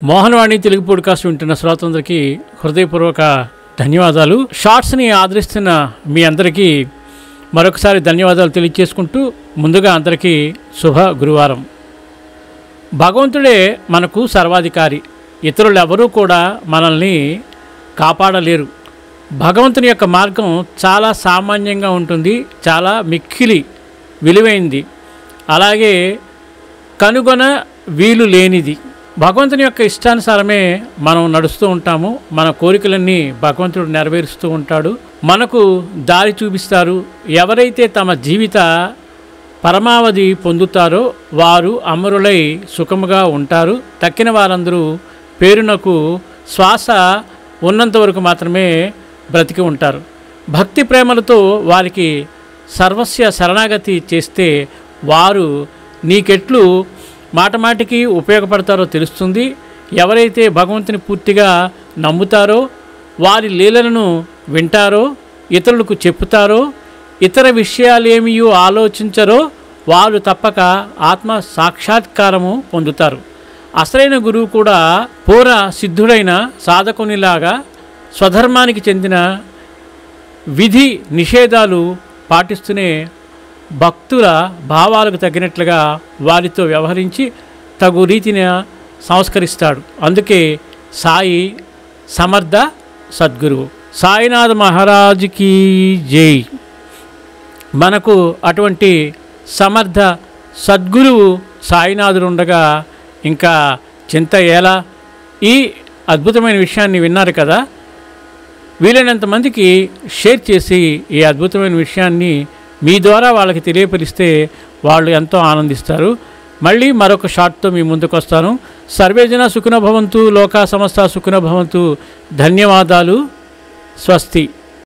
Mohanavani Telugu podcast వింటున్న శ్రోతలందరికీ హృదయపూర్వక ధన్యవాదాలు. షార్ట్స్ని ఆదరిస్తున్న మీ అందరికీ మరొకసారి ధన్యవాదాలు తెలియజేసుకుంటూ ముందుగా అందరికీ శుభ గురువారం. భగవంతుడే మనకు సర్వాధికారి. ఇతరులు ఎవరూ కూడా మనల్ని కాపాడలేరు. భగవంతుని యొక్క మార్గం చాలా సామాన్యంగా ఉంటుంది, చాలా మిక్కిలి విలువైంది, అలాగే కనుగొన వీలు లేనిది. భగవంతుని యొక్క ఇష్టానుసారమే మనం నడుస్తూ ఉంటాము. మన కోరికలన్నీ భగవంతుడు నెరవేరుస్తూ ఉంటాడు, మనకు దారి చూపిస్తారు. ఎవరైతే తమ జీవిత పరమావధి పొందుతారో వారు అమరులై సుఖముగా ఉంటారు. తక్కిన వారందరూ పేరునకు శ్వాస ఉన్నంత వరకు మాత్రమే బ్రతికి ఉంటారు. భక్తి ప్రేమలతో వారికి సర్వస్య శరణాగతి చేస్తే వారు నీకెట్లు మాటమాటికి ఉపయోగపడతారో తెలుస్తుంది. ఎవరైతే భగవంతుని పూర్తిగా నమ్ముతారో, వారి లీలలను వింటారో, ఇతరులకు చెప్పుతారో, ఇతర విషయాలేమీ ఆలోచించరో వారు తప్పక ఆత్మ సాక్షాత్కారము పొందుతారు. అసలైన గురువు కూడా పూర్ణ సిద్ధుడైన సాధకునిలాగా స్వధర్మానికి చెందిన విధి నిషేధాలు పాటిస్తూనే భక్తుల భావాలకు తగినట్లుగా వారితో వ్యవహరించి తగు రీతిని సంస్కరిస్తాడు. అందుకే సాయి సమర్థ సద్గురువు. సాయినాథ్ మహారాజుకి జై. మనకు అటువంటి సమర్థ సద్గురువు సాయినాథుడు ఉండగా ఇంకా చింత ఎలా? ఈ అద్భుతమైన విషయాన్ని విన్నారు కదా. వీలైనంత మందికి షేర్ చేసి ఈ అద్భుతమైన విషయాన్ని మీ ద్వారా వాళ్ళకి తెలియపరిస్తే వాళ్ళు ఎంతో ఆనందిస్తారు. మళ్ళీ మరొక షార్ట్తో మీ ముందుకు వస్తాను. సర్వేజన సుఖినో భవంతు, లోకా సమస్త సుఖినో భవంతు. ధన్యవాదాలు. స్వస్తి.